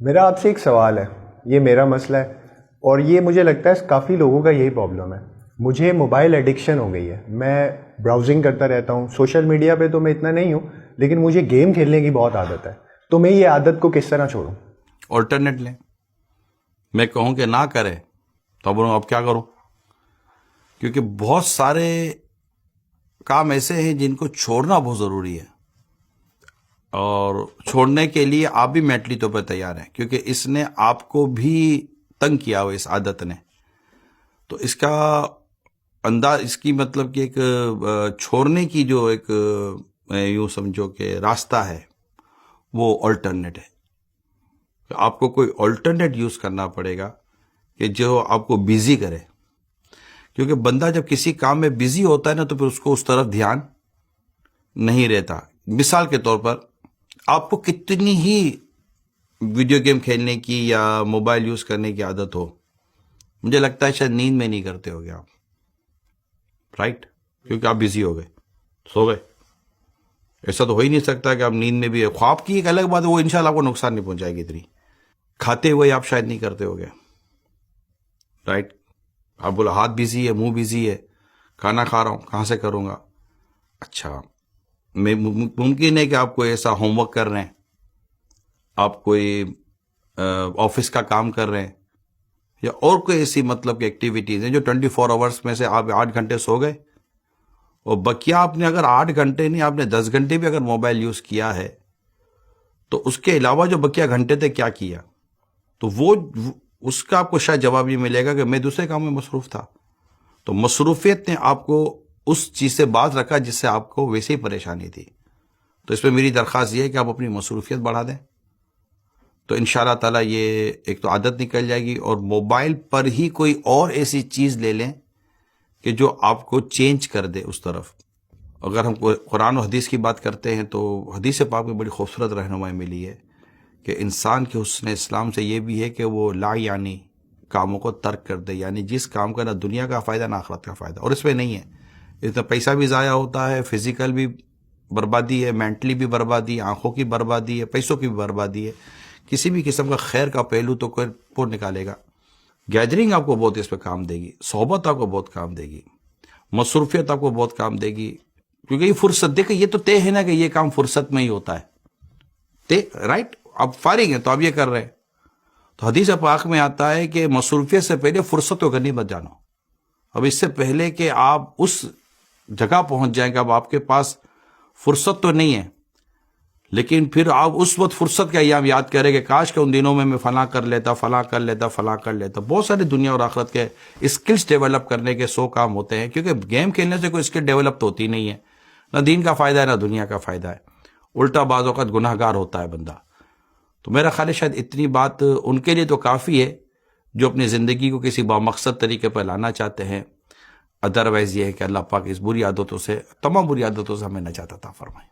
میرا آپ سے ایک سوال ہے، یہ میرا مسئلہ ہے اور یہ مجھے لگتا ہے کافی لوگوں کا یہی پرابلم ہے. مجھے موبائل ایڈکشن ہو گئی ہے. میں براؤزنگ کرتا رہتا ہوں، سوشل میڈیا پہ تو میں اتنا نہیں ہوں، لیکن مجھے گیم کھیلنے کی بہت عادت ہے. تو میں یہ عادت کو کس طرح چھوڑوں؟ آلٹرنیٹ لیں. میں کہوں کہ نہ کرے تو بولوں اب کیا کروں، کیونکہ بہت سارے کام ایسے ہیں جن کو چھوڑنا بہت ضروری ہے، اور چھوڑنے کے لیے آپ بھی مینٹلی طور پر تیار ہیں، کیونکہ اس نے آپ کو بھی تنگ کیا ہو اس عادت نے. تو اس کا انداز، اس کی مطلب کہ ایک چھوڑنے کی جو ایک یوں سمجھو کہ راستہ ہے وہ آلٹرنیٹ ہے. آپ کو کوئی آلٹرنیٹ یوز کرنا پڑے گا کہ جو آپ کو بیزی کرے، کیونکہ بندہ جب کسی کام میں بیزی ہوتا ہے نا تو پھر اس کو اس طرف دھیان نہیں رہتا. مثال کے طور پر آپ کو کتنی ہی ویڈیو گیم کھیلنے کی یا موبائل یوز کرنے کی عادت ہو، مجھے لگتا ہے شاید نیند میں نہیں کرتے ہوگے آپ، رائٹ؟ کیونکہ آپ بزی ہو گئے، سو گئے. ایسا تو ہو ہی نہیں سکتا کہ آپ نیند میں بھی ہے. خواب کی ایک الگ بات ہے، وہ انشاءاللہ آپ کو نقصان نہیں پہنچائے گی اتنی. کھاتے ہوئے آپ شاید نہیں کرتے ہوگے، رائٹ؟ آپ بولا ہاتھ بزی ہے، منہ بزی ہے، کھانا کھا رہا ہوں، کہاں سے کروں گا؟ اچھا، ممکن ہے کہ آپ کوئی ایسا ہوم ورک کر رہے ہیں، آپ کوئی آفس کا کام کر رہے ہیں، یا اور کوئی ایسی مطلب کہ ایکٹیویٹیز ہیں جو 24 آورس میں سے آپ 8 گھنٹے سو گئے، اور بکیا آپ نے اگر 8 گھنٹے نہیں، آپ نے 10 گھنٹے بھی اگر موبائل یوز کیا ہے، تو اس کے علاوہ جو بکیا گھنٹے تھے کیا کیا؟ تو وہ اس کا آپ کو شاید جواب نہیں ملے گا کہ میں دوسرے کام میں مصروف تھا. تو مصروفیت نے آپ کو اس چیز سے باز رکھا جس سے آپ کو ویسے ہی پریشانی تھی. تو اس پہ میری درخواست یہ ہے کہ آپ اپنی مصروفیت بڑھا دیں، تو انشاءاللہ تعالیٰ یہ ایک تو عادت نکل جائے گی، اور موبائل پر ہی کوئی اور ایسی چیز لے لیں کہ جو آپ کو چینج کر دے اس طرف. اگر ہم قرآن و حدیث کی بات کرتے ہیں تو حدیث پاک میں بڑی خوبصورت رہنمائی ملی ہے کہ انسان کے حسن اسلام سے یہ بھی ہے کہ وہ لا یعنی کاموں کو ترک کر دے، یعنی جس کام کا نہ دنیا کا فائدہ نہ آخرت کا فائدہ. اور اس میں نہیں ہے، اتنا پیسہ بھی ضائع ہوتا ہے، فزیکل بھی بربادی ہے، مینٹلی بھی بربادی ہے، آنکھوں کی بربادی ہے، پیسوں کی بھی بربادی ہے. کسی بھی قسم کا خیر کا پہلو تو کوئی پور نکالے گا. گیدرنگ آپ کو بہت اس پہ کام دے گی، صحبت آپ کو بہت کام دے گی، مصروفیت آپ کو بہت کام دے گی. کیونکہ یہ فرصت، دیکھیں یہ تو طے ہے نا کہ یہ کام فرصت میں ہی ہوتا ہے، طے، رائٹ؟ آپ فارغ ہیں تو آپ یہ کر رہے ہیں. تو حدیث پاک میں آتا ہے کہ مصروفیت سے پہلے فرصت کو غنیمت جانو. اب اس سے پہلے کہ آپ اس جگہ پہنچ جائیں کہ اب آپ کے پاس فرصت تو نہیں ہے، لیکن پھر آپ اس وقت فرصت کا ایام یاد کریں کہ کاش کہ ان دنوں میں فلاں کر لیتا، فلاں کر لیتا، فلاں کر لیتا. بہت سارے دنیا اور آخرت کے اسکلز ڈیولپ کرنے کے 100 کام ہوتے ہیں، کیونکہ گیم کھیلنے سے کوئی اسکل ڈیولپ تو ہوتی نہیں ہے، نہ دین کا فائدہ ہے نہ دنیا کا فائدہ ہے. الٹا بعض اوقات گناہ گار ہوتا ہے بندہ. تو میرا خیال ہے شاید اتنی بات ان کے لیے تو کافی ہے جو اپنی زندگی کو کسی بامقصد طریقے پر لانا چاہتے ہیں. ادروائز یہ ہے کہ اللہ پاک اس بری عادتوں سے، تمام بری عادتوں سے ہمیں نجات عطا فرمائے.